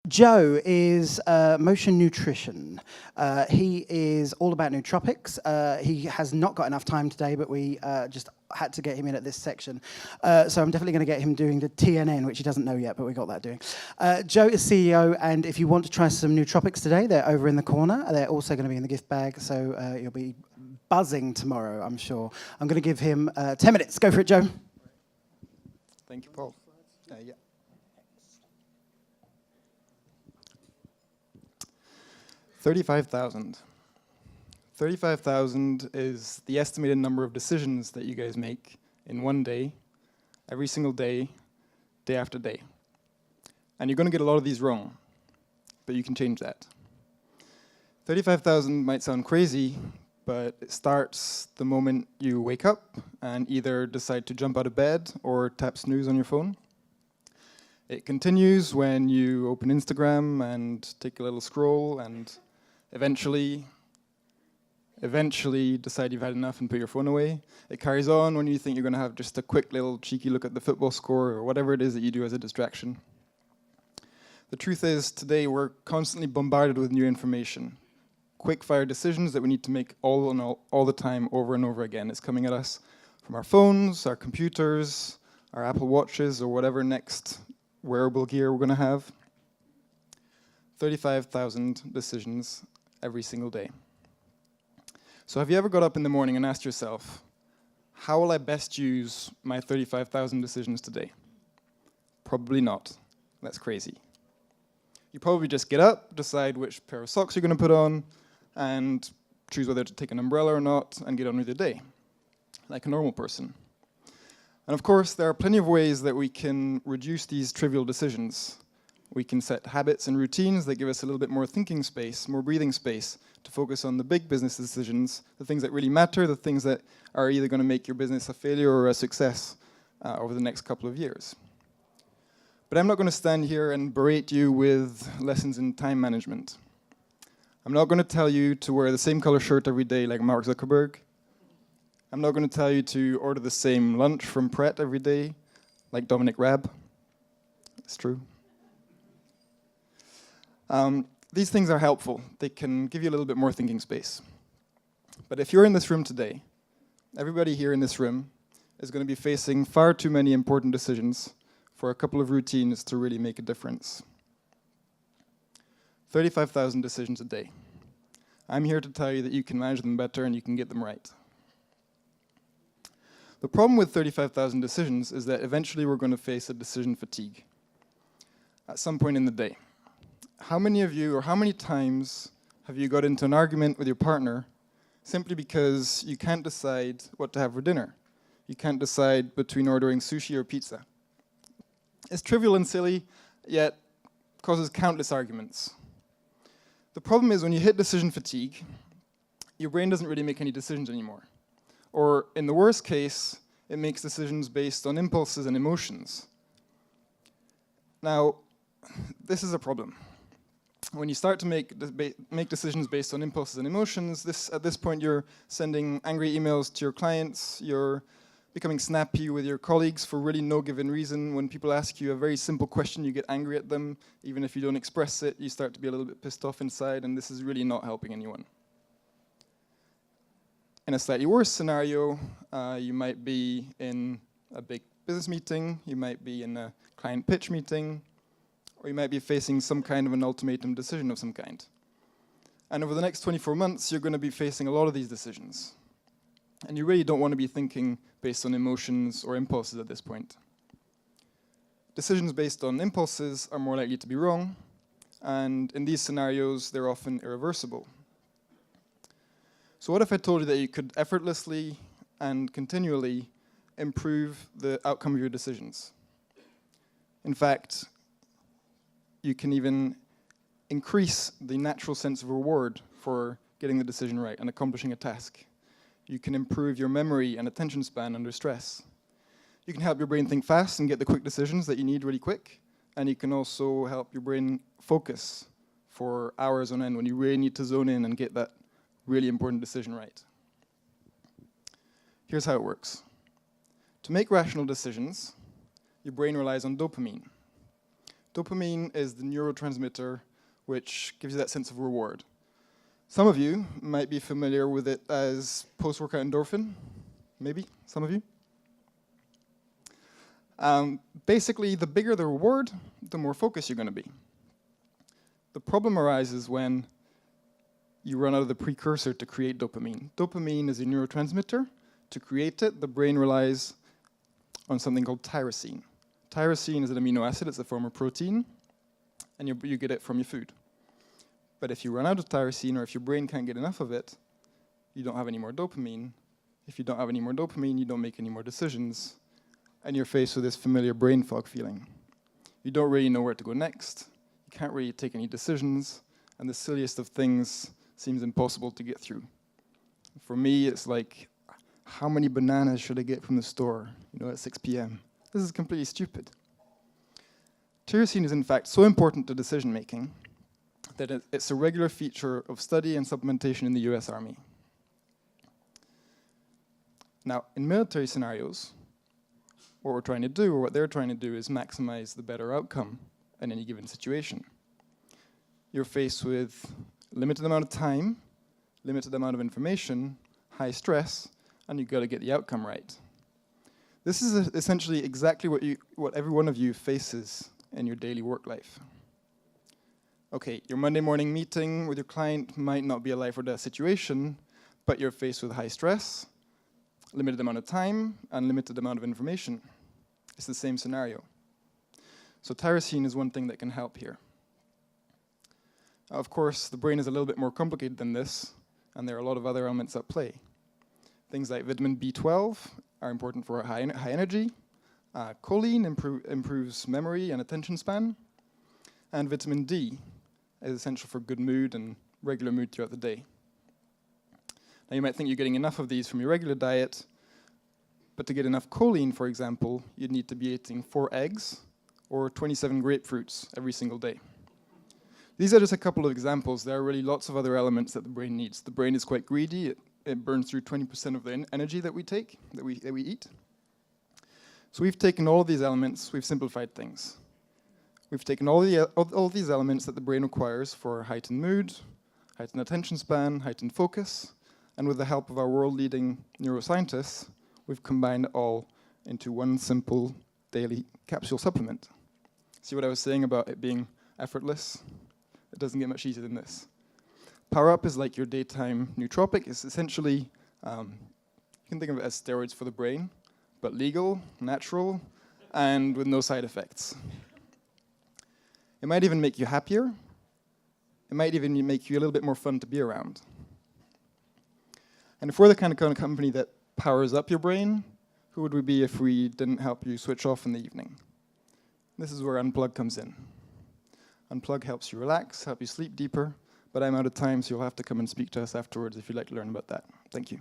Joe is Motion Nutrition. He is all about nootropics. He has not got enough time today, but we just had to get him in at this section. So I'm definitely going to get him doing the TNN, which he doesn't know yet, but we got that doing. Joe is CEO, and if you want to try some nootropics today, they're over in the corner. They're also going to be in the gift bag, so you'll be buzzing tomorrow, I'm sure. I'm going to give him 10 minutes. Go for it, Joe. Thank you, Paul. Yeah. 35,000. 35,000 is the estimated number of decisions that you guys make in one day, every single day, day after day. And you're going to get a lot of these wrong, but you can change that. 35,000 might sound crazy, but it starts the moment you wake up and either decide to jump out of bed or tap snooze on your phone. It continues when you open Instagram and take a little scroll and eventually decide you've had enough and put your phone away. It carries on when you think you're going to have just a quick little cheeky look at the football score or whatever it is that you do as a distraction. The truth is, today we're constantly bombarded with new information. Quick-fire decisions that we need to make all the time, over and over again. It's coming at us from our phones, our computers, our Apple Watches, or whatever next wearable gear we're going to have. 35,000 decisions every single day. So have you ever got up in the morning and asked yourself, how will I best use my 35,000 decisions today? Probably not. That's crazy. You probably just get up, decide which pair of socks you're going to put on, and choose whether to take an umbrella or not, and get on with your day, like a normal person. And of course, there are plenty of ways that we can reduce these trivial decisions. We can set habits and routines that give us a little bit more thinking space, more breathing space, to focus on the big business decisions, the things that really matter, the things that are either going to make your business a failure or a success over the next couple of years. But I'm not going to stand here and berate you with lessons in time management. I'm not going to tell you to wear the same color shirt every day like Mark Zuckerberg. I'm not going to tell you to order the same lunch from Pret every day like Dominic Raab. It's true. These things are helpful. They can give you a little bit more thinking space. But if you're in this room today, everybody here in this room is going to be facing far too many important decisions for a couple of routines to really make a difference. 35,000 decisions a day. I'm here to tell you that you can manage them better and you can get them right. The problem with 35,000 decisions is that eventually we're going to face a decision fatigue at some point in the day. How many of you, or how many times have you got into an argument with your partner simply because you can't decide what to have for dinner? You can't decide between ordering sushi or pizza. It's trivial and silly, yet causes countless arguments. The problem is when you hit decision fatigue, your brain doesn't really make any decisions anymore. Or in the worst case, it makes decisions based on impulses and emotions. Now, this is a problem. When you start to make decisions based on impulses and emotions, at this point you're sending angry emails to your clients, you're becoming snappy with your colleagues for really no given reason. When people ask you a very simple question, you get angry at them. Even if you don't express it, you start to be a little bit pissed off inside, and this is really not helping anyone. In a slightly worse scenario, you might be in a big business meeting, you might be in a client pitch meeting, or you might be facing some kind of an ultimatum decision of some kind. And over the next 24 months, you're going to be facing a lot of these decisions. And you really don't want to be thinking based on emotions or impulses at this point. Decisions based on impulses are more likely to be wrong, and in these scenarios, they're often irreversible. So what if I told you that you could effortlessly and continually improve the outcome of your decisions? In fact, you can even increase the natural sense of reward for getting the decision right and accomplishing a task. You can improve your memory and attention span under stress. You can help your brain think fast and get the quick decisions that you need really quick. And you can also help your brain focus for hours on end when you really need to zone in and get that really important decision right. Here's how it works. To make rational decisions, your brain relies on dopamine. Dopamine is the neurotransmitter which gives you that sense of reward. Some of you might be familiar with it as post-workout endorphin, maybe, some of you. Basically, the bigger the reward, the more focused you're going to be. The problem arises when you run out of the precursor to create dopamine. Dopamine is a neurotransmitter. To create it, the brain relies on something called tyrosine. Tyrosine is an amino acid, it's a form of protein, and you get it from your food. But if you run out of tyrosine, or if your brain can't get enough of it, you don't have any more dopamine. If you don't have any more dopamine, you don't make any more decisions, and you're faced with this familiar brain fog feeling. You don't really know where to go next, you can't really take any decisions, and the silliest of things seems impossible to get through. For me, it's like, how many bananas should I get from the store, at 6 p.m.? This is completely stupid. Tyrosine is in fact so important to decision making that it's a regular feature of study and supplementation in the US Army. Now, in military scenarios, what we're trying to do, or what they're trying to do, is maximize the better outcome in any given situation. You're faced with limited amount of time, limited amount of information, high stress, and you've got to get the outcome right. This is essentially exactly what every one of you faces in your daily work life. Okay, your Monday morning meeting with your client might not be a life or death situation, but you're faced with high stress, limited amount of time, and limited amount of information. It's the same scenario. So tyrosine is one thing that can help here. Of course, the brain is a little bit more complicated than this, and there are a lot of other elements at play. Things like vitamin B12 are important for high energy. Choline improves memory and attention span. And vitamin D is essential for good mood and regular mood throughout the day. Now you might think you're getting enough of these from your regular diet, but to get enough choline, for example, you'd need to be eating 4 eggs or 27 grapefruits every single day. These are just a couple of examples. There are really lots of other elements that the brain needs. The brain is quite greedy. It burns through 20% of the energy that we eat. So we've taken all of these elements, we've simplified things. We've taken all these elements that the brain requires for heightened mood, heightened attention span, heightened focus, and with the help of our world-leading neuroscientists, we've combined it all into one simple daily capsule supplement. See what I was saying about it being effortless? It doesn't get much easier than this. Power Up is like your daytime nootropic. It's essentially, you can think of it as steroids for the brain, but legal, natural, and with no side effects. It might even make you happier. It might even make you a little bit more fun to be around. And if we're the kind of company that powers up your brain, who would we be if we didn't help you switch off in the evening? This is where Unplug comes in. Unplug helps you relax, help you sleep deeper, but I'm out of time, so you'll have to come and speak to us afterwards if you'd like to learn about that. Thank you.